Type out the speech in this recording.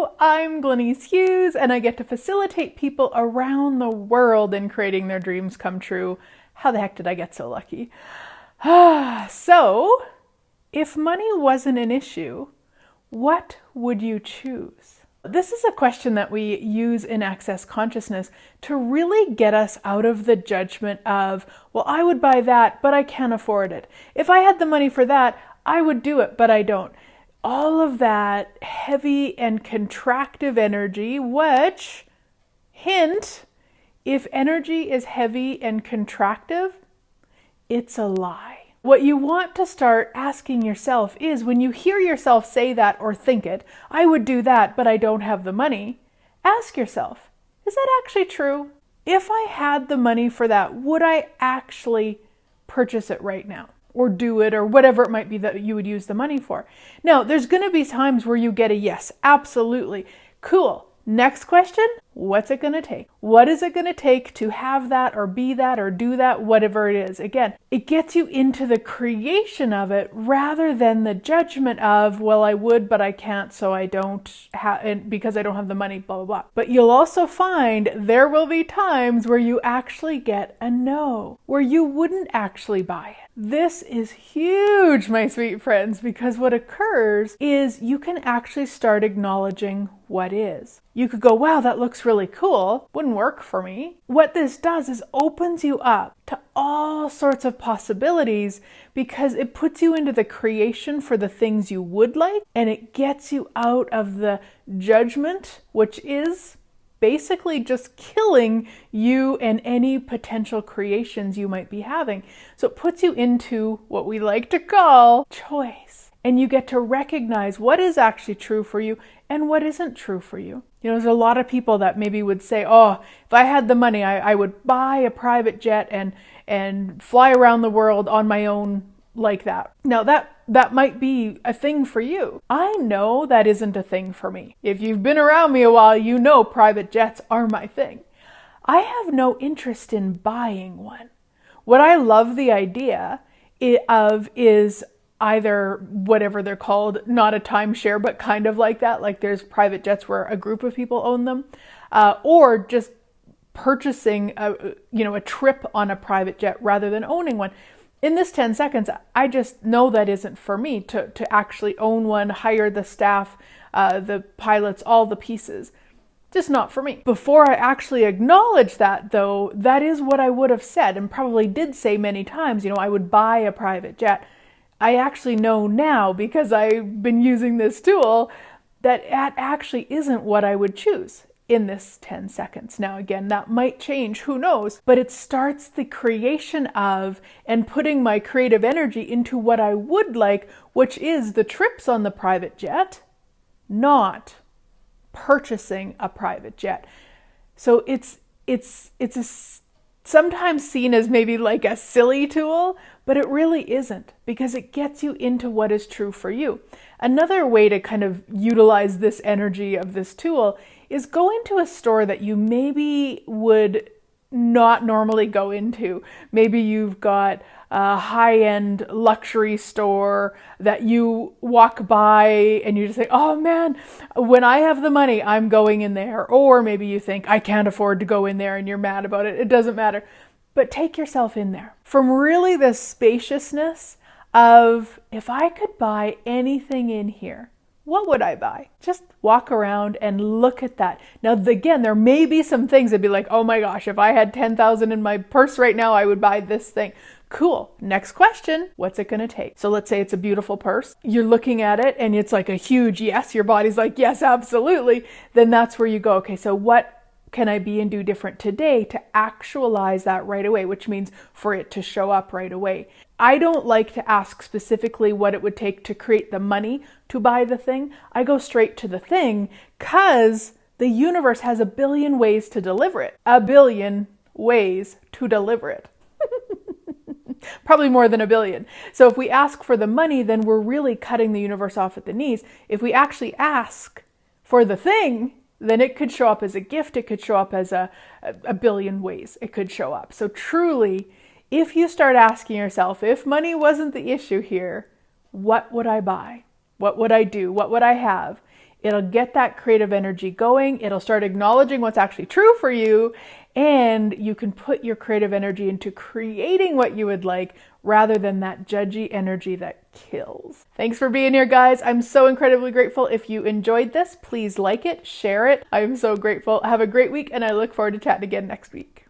Hello, I'm Glenyce Hughes, and I get to facilitate people around the world in creating their dreams come true. How the heck did I get so lucky? So, if money wasn't an issue, what would you choose? This is a question that we use in Access Consciousness to really get us out of the judgment of, well, I would buy that, but I can't afford it. If I had the money for that, I would do it, but I don't. All of that heavy and contractive energy, which, hint, if energy is heavy and contractive, it's a lie. What you want to start asking yourself is, when you hear yourself say that or think it, I would do that, but I don't have the money, ask yourself, is that actually true? If I had the money for that, would I actually purchase it right now? Or do it, or whatever it might be that you would use the money for. Now, there's going to be times where you get a yes, absolutely. Cool. Next question, what's it going to take? What is it going to take to have that or be that or do that, whatever it is? Again, it gets you into the creation of it rather than the judgment of, well, I would, but I can't, so I don't have, because I don't have the money, blah, blah, blah. But you'll also find there will be times where you actually get a no, where you wouldn't actually buy it. This is huge, my sweet friends, because what occurs is you can actually start acknowledging what is. You could go, wow, that looks really cool. Wouldn't work for me. What this does is opens you up to all sorts of possibilities because it puts you into the creation for the things you would like, and it gets you out of the judgment, which is basically just killing you and any potential creations you might be having. So it puts you into what we like to call choice. And you get to recognize what is actually true for you and what isn't true for you. You know, there's a lot of people that maybe would say, oh, if I had the money, I would buy a private jet and fly around the world on my own like that. Now that might be a thing for you. I know that isn't a thing for me. If you've been around me a while, you know private jets are my thing. I have no interest in buying one. What I love the idea of is either whatever they're called, not a timeshare, but kind of like that. Like there's private jets where a group of people own them, or just purchasing a trip on a private jet rather than owning one. In this 10 seconds, I just know that isn't for me to actually own one, hire the staff, the pilots, all the pieces. Just not for me. Before I actually acknowledge that, though, that is what I would have said and probably did say many times. I would buy a private jet. I actually know now, because I've been using this tool, that actually isn't what I would choose in this 10 seconds. Now, again, that might change, who knows, but it starts the creation of and putting my creative energy into what I would like, which is the trips on the private jet, not purchasing a private jet. So it's sometimes seen as maybe like a silly tool, but it really isn't, because it gets you into what is true for you. Another way to kind of utilize this energy of this tool is go into a store that you maybe would not normally go into. Maybe you've got a high-end luxury store that you walk by and you just think, oh man, when I have the money, I'm going in there. Or maybe you think, I can't afford to go in there and you're mad about it. It doesn't matter. But take yourself in there. From really the spaciousness of, if I could buy anything in here, what would I buy? Just walk around and look at that. Now, again, there may be some things that'd be like, oh my gosh, if I had 10,000 in my purse right now, I would buy this thing. Cool. Next question. What's it going to take? So let's say it's a beautiful purse. You're looking at it and it's like a huge yes. Your body's like, yes, absolutely. Then that's where you go, okay, so what can I be and do different today to actualize that right away, which means for it to show up right away. I don't like to ask specifically what it would take to create the money to buy the thing. I go straight to the thing because the universe has a billion ways to deliver it. A billion ways to deliver it. Probably more than a billion. So if we ask for the money, then we're really cutting the universe off at the knees. If we actually ask for the thing, then it could show up as a gift. It could show up as a billion ways it could show up. So truly, if you start asking yourself, if money wasn't the issue here, what would I buy? What would I do? What would I have? It'll get that creative energy going. It'll start acknowledging what's actually true for you, and you can put your creative energy into creating what you would like rather than that judgy energy that kills. Thanks for being here, guys. I'm so incredibly grateful. If you enjoyed this, please like it, share it. I'm so grateful. Have a great week, and I look forward to chatting again next week.